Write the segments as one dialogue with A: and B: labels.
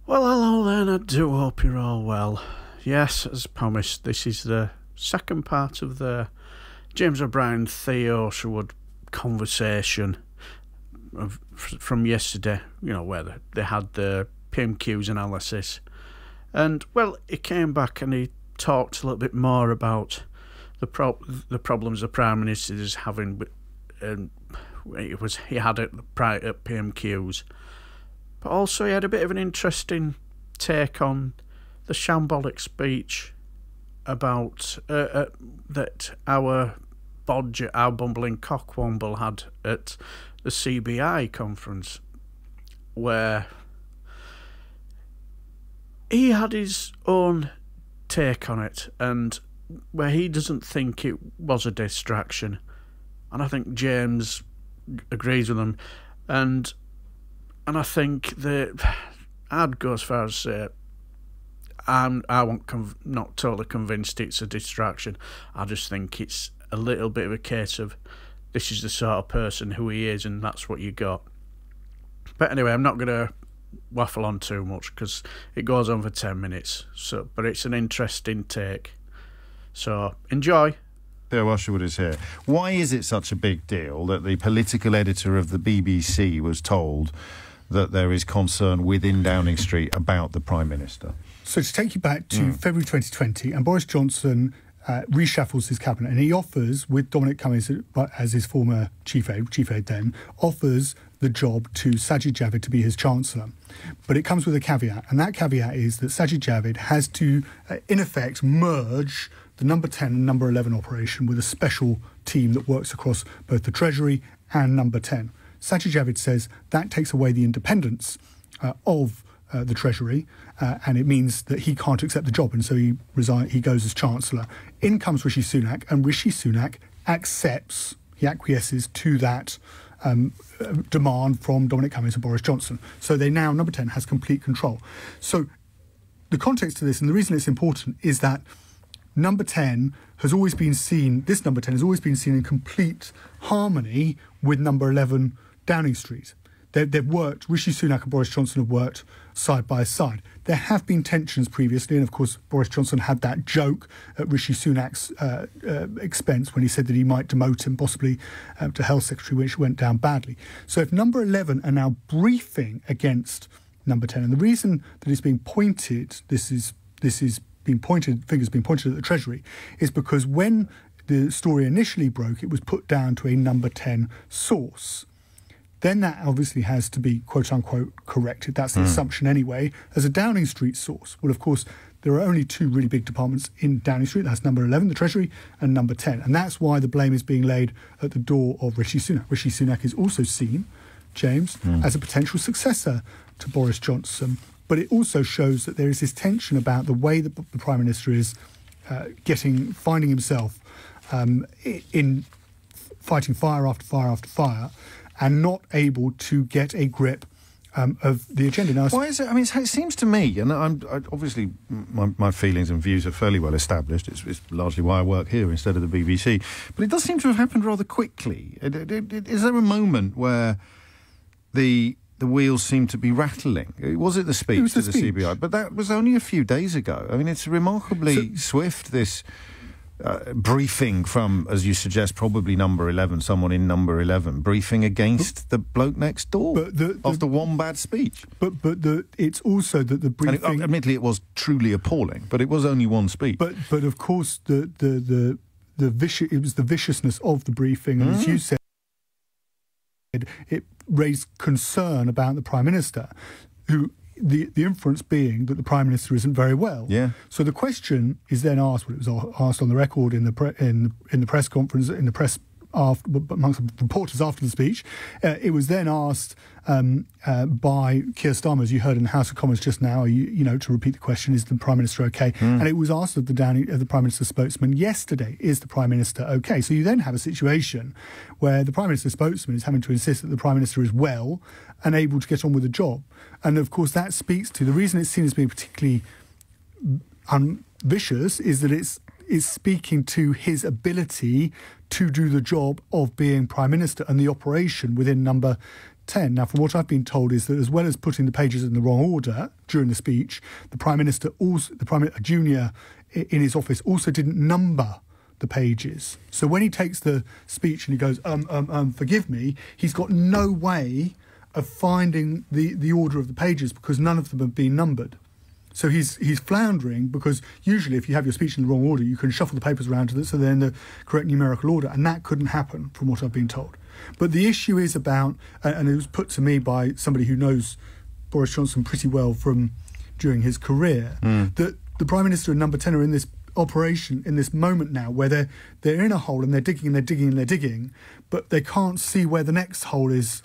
A: Well, hello then, I do hope you're all well. Yes, as promised, this is the second part of the James O'Brien, Theo Usherwood conversation from yesterday, where they had the PMQ's analysis. And, well, he came back and he talked a little bit more about the problems the Prime Minister is having, he had at PMQs. But also he had a bit of an interesting take on the shambolic speech about that our bumbling cockwomble had at the CBI conference, where he had his own take on it, and where he doesn't think it was a distraction. And I think James agrees with him. And I think that I'd go as far as say not totally convinced it's a distraction. I just think it's a little bit of a case of this is the sort of person who he is, and that's what you got. But anyway, I'm not going to waffle on too much because it goes on for 10 minutes. But it's an interesting take. So enjoy.
B: Theo Usherwood is here. Why is it such a big deal that the political editor of the BBC was told that there is concern within Downing Street about the Prime Minister?
C: So to take you back to February 2020, and Boris Johnson reshuffles his cabinet, and he offers, with Dominic Cummings as his former chief aide then, offers the job to Sajid Javid to be his Chancellor. But it comes with a caveat, and that caveat is that Sajid Javid has to, in effect, merge the number 10 and number 11 operation with a special team that works across both the Treasury and number 10. Sajid Javid says that takes away the independence of the Treasury, and it means that he can't accept the job, and so he goes as Chancellor. In comes Rishi Sunak, and Rishi Sunak acquiesces to that demand from Dominic Cummings and Boris Johnson. So number 10 has complete control. So the context to this, and the reason it's important, is that number 10 has always been seen in complete harmony with number 11 Downing Street. They've worked, Rishi Sunak and Boris Johnson have worked side by side. There have been tensions previously, and of course Boris Johnson had that joke at Rishi Sunak's expense when he said that he might demote him, possibly to Health Secretary, which went down badly. So if number 11 are now briefing against number 10, and the reason that it's being pointed, fingers being pointed at the Treasury, is because when the story initially broke, it was put down to a number 10 source. Then that obviously has to be, quote-unquote, corrected. That's the assumption anyway, as a Downing Street source. Well, of course, there are only two really big departments in Downing Street. That's number 11, the Treasury, and number 10. And that's why the blame is being laid at the door of Rishi Sunak. Rishi Sunak is also seen, James, as a potential successor to Boris Johnson. But it also shows that there is this tension about the way that the Prime Minister is finding himself in fighting fire after fire after fire, and not able to get a grip of the agenda. Now,
B: why is it? I mean, it seems to me, and obviously my feelings and views are fairly well established. It's largely why I work here instead of the BBC. But it does seem to have happened rather quickly. Is there a moment where the wheels seem to be rattling? Was it the speech to the CBI? But that was only a few days ago. I mean, it's remarkably swift, this briefing from, as you suggest, probably number 11, someone in number 11, briefing against the bloke next door after one bad speech. But
C: it's also that the briefing...
B: And admittedly, it was truly appalling, but it was only one speech.
C: But of course, it was the viciousness of the briefing, and as you said, it raised concern about the Prime Minister, who... The inference being that the Prime Minister isn't very well.
B: Yeah.
C: So the question is then asked. Well, it was asked on the record in the press conference, amongst reporters after the speech. It was then asked by Keir Starmer, as you heard in the House of Commons just now. To repeat the question: is the Prime Minister okay? And it was asked of the Prime Minister's spokesman yesterday: is the Prime Minister okay? So you then have a situation where the Prime Minister's spokesman is having to insist that the Prime Minister is well and able to get on with the job. And of course, that speaks to the reason it's seen as being particularly vicious is that it's speaking to his ability to do the job of being Prime Minister and the operation within number 10. Now, from what I've been told is that as well as putting the pages in the wrong order during the speech, the Prime Minister, a junior in his office, also didn't number the pages. So when he takes the speech and he goes, forgive me, he's got no way of finding the order of the pages because none of them have been numbered. So he's floundering because usually if you have your speech in the wrong order, you can shuffle the papers around so they're in the correct numerical order, and that couldn't happen from what I've been told. But the issue is about, and it was put to me by somebody who knows Boris Johnson pretty well from during his career, that the Prime Minister and Number 10 are in this operation, in this moment now where they're in a hole and they're digging and they're digging and they're digging, but they can't see where the next hole is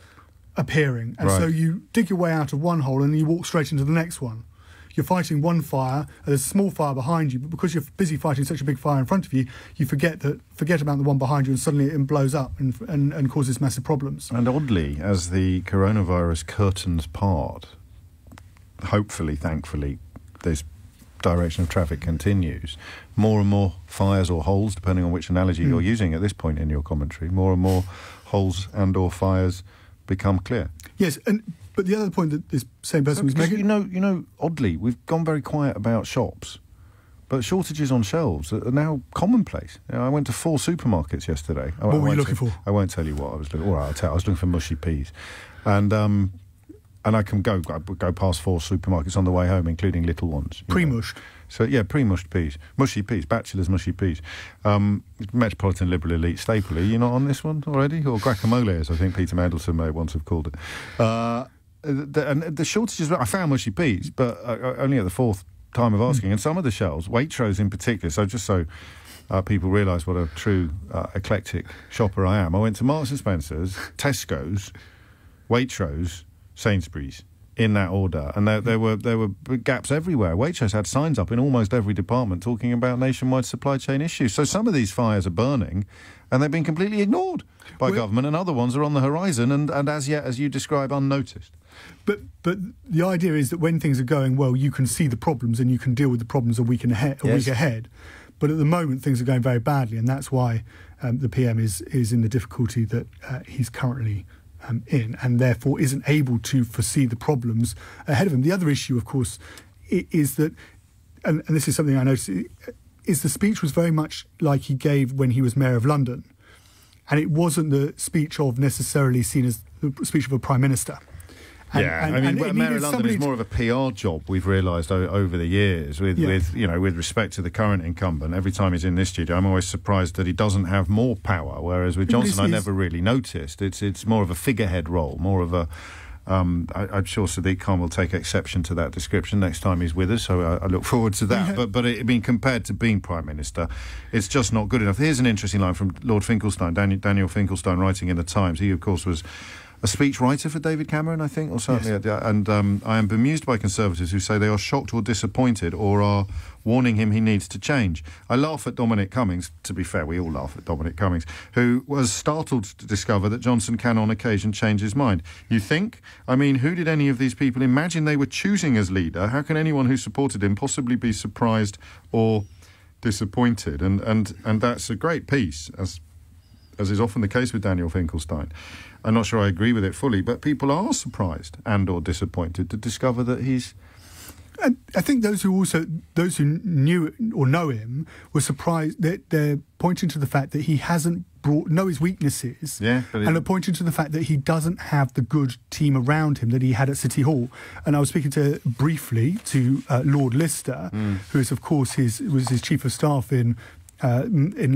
C: appearing. And so you dig your way out of one hole and you walk straight into the next one. You're fighting one fire, and there's a small fire behind you, but because you're busy fighting such a big fire in front of you, you forget about the one behind you, and suddenly it blows up and causes massive problems.
B: And oddly, as the coronavirus curtains part, hopefully, thankfully, this direction of traffic continues, more and more fires or holes, depending on which analogy you're using at this point in your commentary, more and more holes and or fires become clear.
C: Yes, but the other point that this same person was making...
B: You know, oddly, we've gone very quiet about shops, but shortages on shelves are now commonplace. You know, I went to 4 supermarkets yesterday.
C: What were you looking for?
B: I won't tell you what I was looking for. All right, I'll tell you. I was looking for mushy peas. And I can go past 4 supermarkets on the way home, including little ones.
C: Pre-mushed.
B: So, yeah, pre-mushed peas. Mushy peas, bachelor's mushy peas. Metropolitan Liberal Elite staple. Are you not on this one already? Or guacamole, as I think Peter Mandelson may once have called it. And the shortages, I found mushy peas, but only at the 4th time of asking. And some of the shelves, Waitrose in particular, so just so people realise what a true eclectic shopper I am, I went to Marks and Spencer's, Tesco's, Waitrose, Sainsbury's, in that order, and there were gaps everywhere. Waitrose had signs up in almost every department talking about nationwide supply chain issues. So some of these fires are burning, and they've been completely ignored by government, and other ones are on the horizon and as yet, as you describe, unnoticed.
C: But the idea is that when things are going well, you can see the problems and you can deal with the problems a week ahead. But at the moment, things are going very badly, and that's why the PM is in the difficulty that he's currently in, and therefore isn't able to foresee the problems ahead of him. The other issue, of course, is that, and this is something I noticed, is the speech was very much like he gave when he was Mayor of London, and it wasn't the speech of necessarily seen as the speech of a Prime Minister.
B: Mayor of London is more of a PR job, we've realised over the years with respect to the current incumbent. Every time he's in this studio, I'm always surprised that he doesn't have more power, whereas with Johnson I never really noticed. It's more of a figurehead role, more of a... I'm sure Sadiq Khan will take exception to that description next time he's with us, so I look forward to that. Yeah. But it being compared to being Prime Minister, it's just not good enough. Here's an interesting line from Lord Finkelstein, Daniel Finkelstein, writing in The Times. He, of course, was a speechwriter for David Cameron, I think, or certainly. Yes. And I am bemused by Conservatives who say they are shocked or disappointed or are warning him he needs to change. I laugh at Dominic Cummings, to be fair, we all laugh at Dominic Cummings, who was startled to discover that Johnson can on occasion change his mind. You think? I mean, who did any of these people imagine they were choosing as leader? How can anyone who supported him possibly be surprised or disappointed? And that's a great piece, as is often the case with Daniel Finkelstein. I'm not sure I agree with it fully, but people are surprised and or disappointed to discover that he's...
C: I think those who knew or know him were surprised that they're pointing to the fact that he hasn't know his weaknesses, and are pointing to the fact that he doesn't have the good team around him that he had at City Hall. And I was speaking briefly to Lord Lister, who is, of course, was his chief of staff in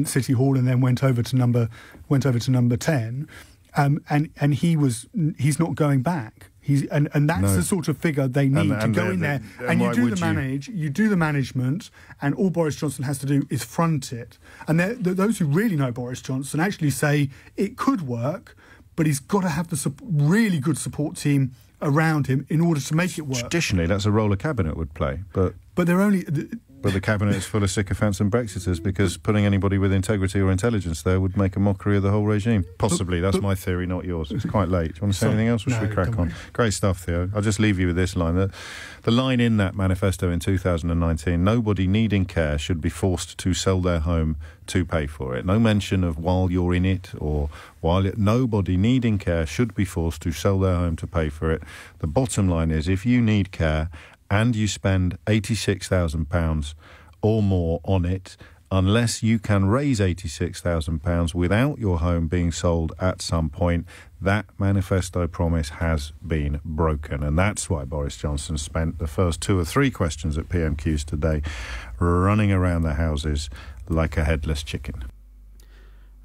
C: City Hall, and then went over to number 10. And he's not going back. And that's the sort of figure they need to go in there. And you do the management, and all Boris Johnson has to do is front it. And those who really know Boris Johnson actually say it could work, but he's got to have the really good support team around him in order to make it work.
B: Traditionally, that's a role a cabinet would play, but
C: they're only
B: but the cabinet is full of sycophants and Brexiters, because putting anybody with integrity or intelligence there would make a mockery of the whole regime. Possibly. That's my theory, not yours. It's quite late. Do you want to say anything else, or should we crack on? Great stuff, Theo. I'll just leave you with this line. The line in that manifesto in 2019, nobody needing care should be forced to sell their home to pay for it. No mention of while you're in it, or nobody needing care should be forced to sell their home to pay for it. The bottom line is, if you need care and you spend £86,000 or more on it, unless you can raise £86,000 without your home being sold at some point, that manifesto promise has been broken. And that's why Boris Johnson spent the first 2 or 3 questions at PMQs today running around the houses like a headless chicken.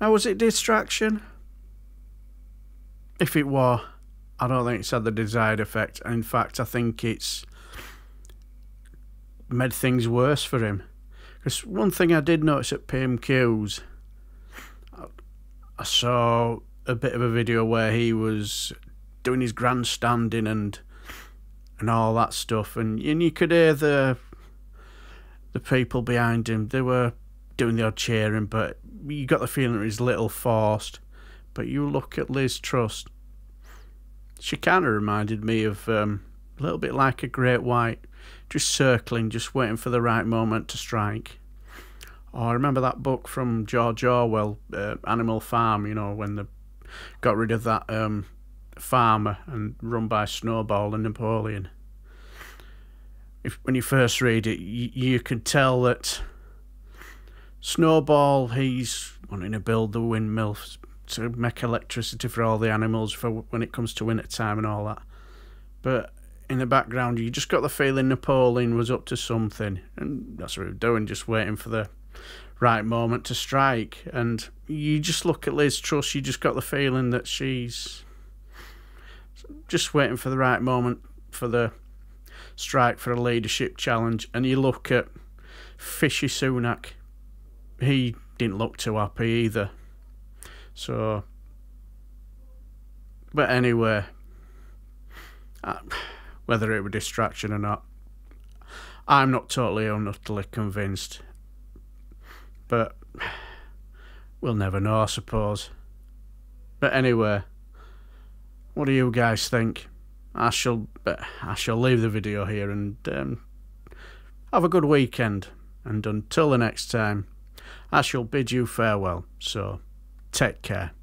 A: Now, was it distraction? If it were, I don't think it's had the desired effect. In fact, I think it's made things worse for him. Because one thing I did notice at PMQs, I saw a bit of a video where he was doing his grandstanding and all that stuff, and you could hear the people behind him. They were doing the odd cheering, but you got the feeling it was a little forced. But you look at Liz Truss, she kind of reminded me of a little bit like a great white, just circling, just waiting for the right moment to strike. Oh, I remember that book from George Orwell, Animal Farm, you know, when they got rid of that farmer and run by Snowball and Napoleon. When you first read it, you could tell that Snowball, he's wanting to build the windmill to make electricity for all the animals for when it comes to winter time and all that. But in the background, you just got the feeling Napoleon was up to something, and that's what he was doing, just waiting for the right moment to strike. And you just look at Liz Truss, you just got the feeling that she's just waiting for the right moment for the strike for a leadership challenge. And you look at Fishy Sunak, he didn't look too happy either. So, but anyway, whether it was distraction or not, I'm not totally or utterly convinced. But we'll never know, I suppose. But anyway, what do you guys think? I shall leave the video here and have a good weekend. And until the next time, I shall bid you farewell. So, take care.